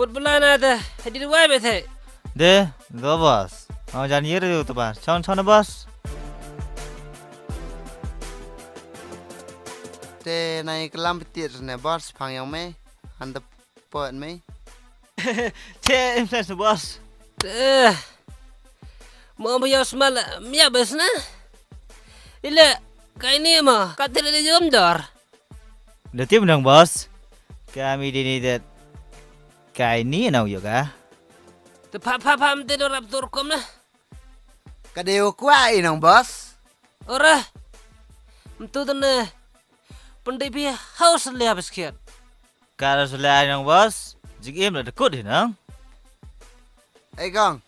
bola ada, di luar bete. De, go boss. Jangan yeru tu pas. Chon boss. Te naik kelam petir ne boss pangyang me, anda pot me. Che, imses boss. Mau bayar semal, miya bes na. Ile, kau ini mah, kata dia jom dor. Detim dong boss. Kami di ni det. Kai ni nau juga. Pam te dor raptor kom na. Kadeo kuai nong boss. Ora. Mtu tene. Pynbiej haus le habis kiat. Kalau sudah nong boss, jika im dah dekut nong. Gong.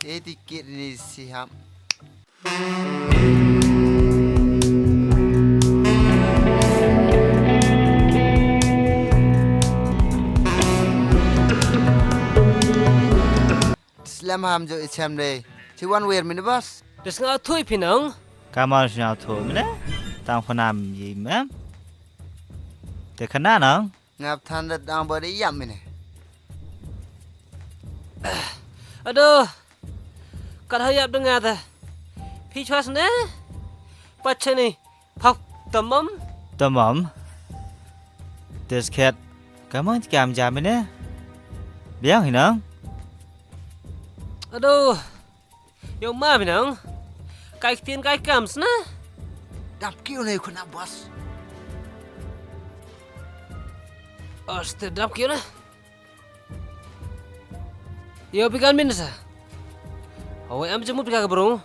Tiket ni siap. Selamat ham jo icham deh. Ciwan wear mini bos. Desngau thui pinang. Kamu sudah tahu mana? Tang penam yim. Dekana nong. Ngap tanda dang body yam mini. Aduh. Kalau hayap dengar dah. Pichwas ne? Baca ni. Pak tamam. Tamam. Desket. Kamu jam jam ini? Biang nong. Aduh. Yang ma pinang. Kai tin kai kams na. Dap kiu ni kuna bos. Astagfirullah kiu na. Yo pikan min sa. Awak am jemut pikak berung.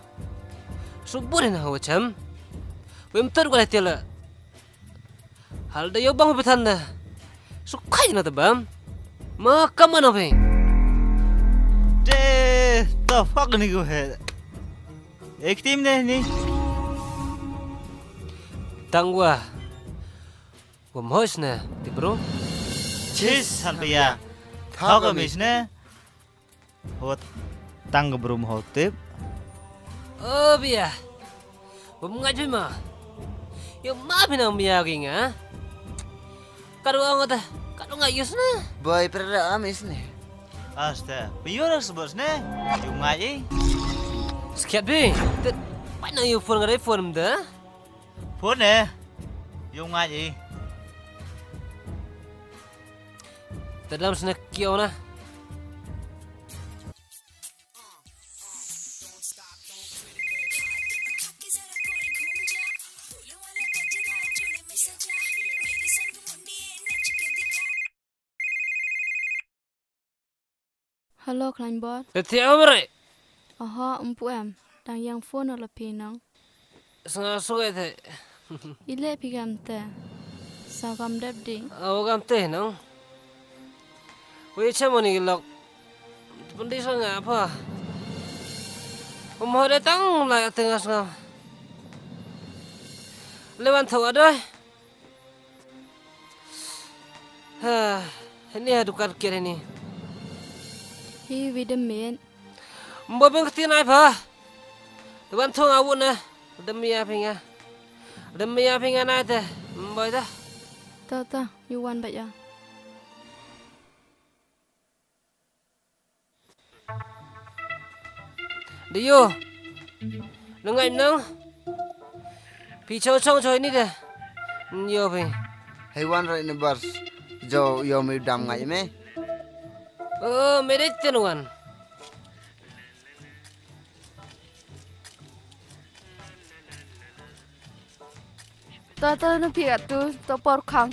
Subur na awak jam. Wem ter gua tiala. Hal da yo bang betan da. Sukai na tabam. Ma kaman apa? The fuck ni gue head. Ek tim ni. Tangwa. Gua mohos na, ti bro. Cheers sampai ya. Tahu kemis ne? Hot tang berum hotip. Oh biya. Gua ngajui mah. Yo ma pinang biya kinga. Kadu ang ata. Kadu ngayus na. Boy perda amis ni. Asta. Biar sebos ne. Cuma je. Sekiat bi. Mana yo phone ngare phone mda? Phone ne. Yung je. Dalam sana kiau na. Hello, Kleinbot. Tiap mere. Aha, em. Đang yang phone ở phi nong. Sanga suai the. Ile pigam te. Sao gam đẹp đi. Awak te nang. Wei chamoni lok. Pundi sanga apa? Mau datang lah tengah sanga. Lewan tahu ada. Ini adukan kira ni. Hi vitamin. Mbak bang ketin apa? Lewan tahu awak na. Demi apa nga na ite. Mbak dah. Ta, you want back ya. Dio. Nungay nang. Picho chong choy ni de. Yo ping. Hewan right ni bos. Jo yo mi dam ngai me. Oh, merit tenuan. Ta na piat tu, ta por khang.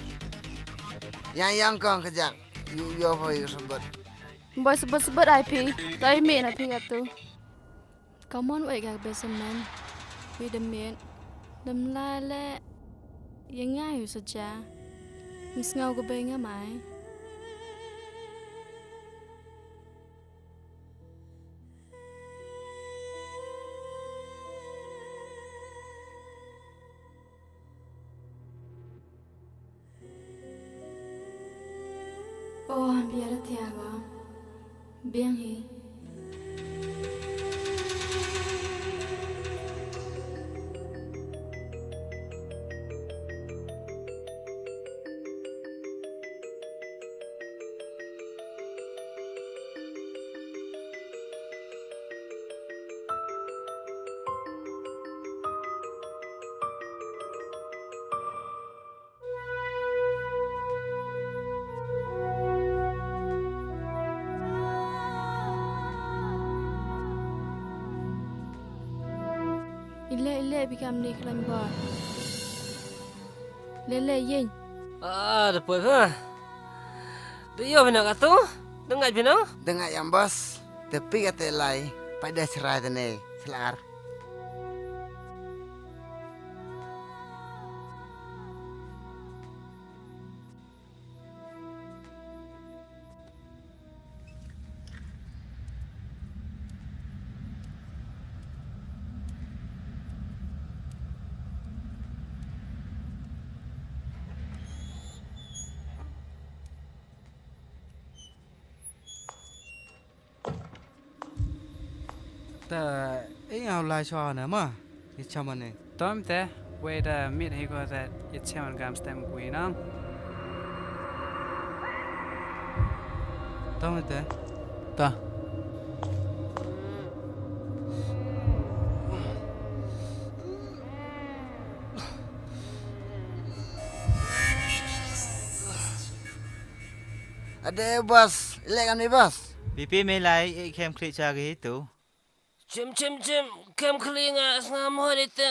Yang kong kejak. Yo boy sebut. Boy sebut IP. Tai me na piat tu. Come on, wait, gag basement. Vitamin. Đâm la lẹ. Yang ngai saja. Mis ngau ko bay nga mai. Oh, biar tiaga. Biang hi. le bikam ni klan ba. Le yin. Depois, ha? Dia benar kata? Dengar benar? Dengar yang bos. Tapi kata lai. Pada serai tene. Selar. Ta ao lai cho nè mà cái chăm anh này Tom te we da mit he go that it chaman gam stem quy nang tao thế ta Ada bos. Ilekan ni bos. Pipi me lai kem klik cha cái tu. Cem, kem kelinga ngam ho itu.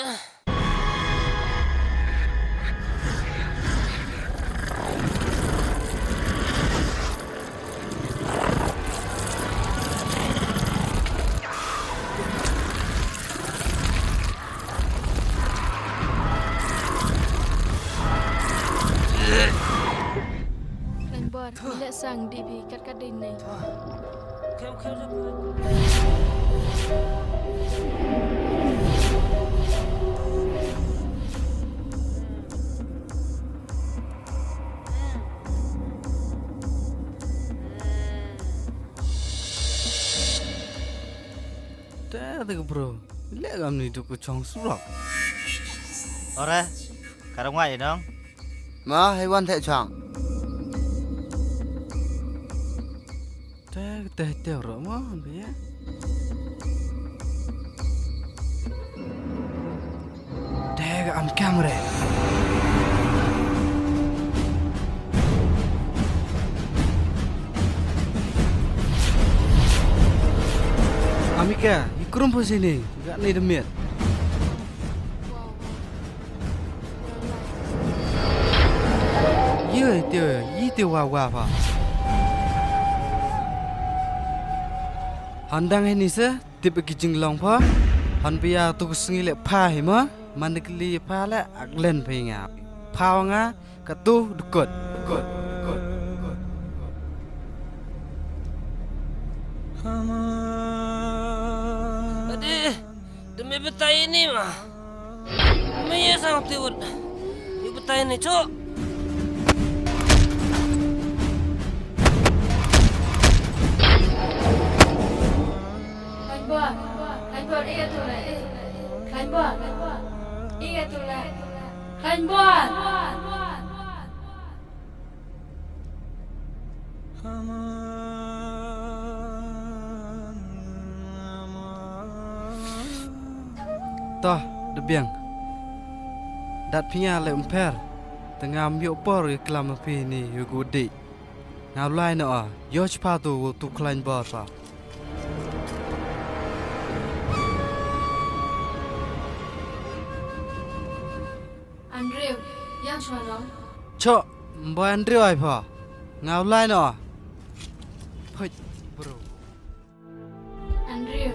Klan ba le sang di bi kat din ni. Kem ta tu bro le gam ni tu ku chong surok Ora, karang ngoài dong. Ma hewan tak chang. ta te ro ma be ya te am kamera Amika, ikrum po sini, gak ni demit. Ye, tiêu wa pa. Handang ini se, tipe kijing long pa. Han biya tu kusengi le pa hima, mandekli pa le aglen pa inga. Pa nga, katu dukut. Demi betai ini mah. Maya sang tiut. Di betai ini, cok. Klan ba ingat tu lah. Klan ba ingat tu lah. Klan ba. Toh, debiang. Dat pinya le umper. Tengah miok por ke kelam api ni yo gudi. Ngau lai no a, yo cepat tu klain bor pa. Andrew, yang chuan long. Cok, boy Andrew ai pa. Ngau lai no a. Phơi, bro. Andrew.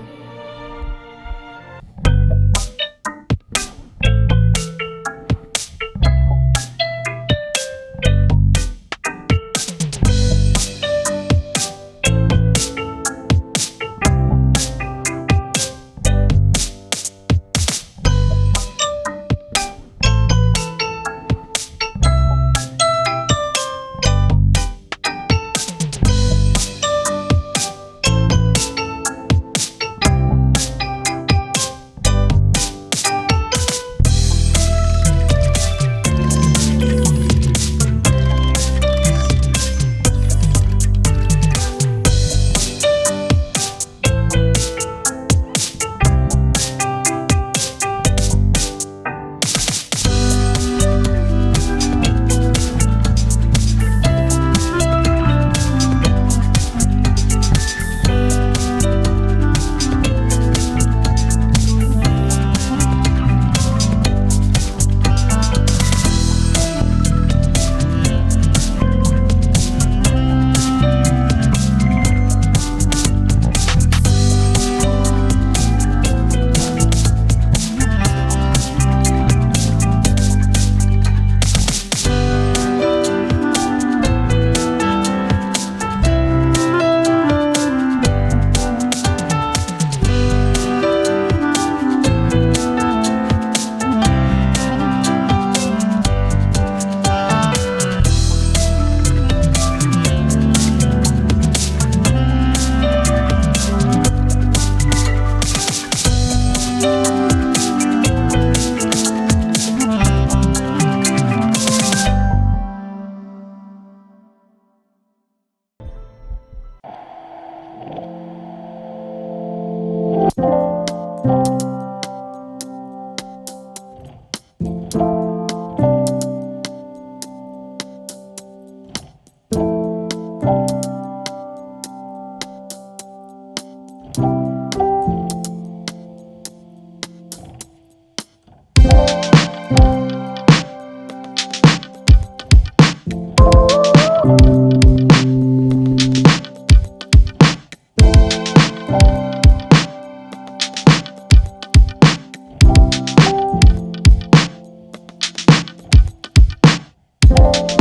Bye.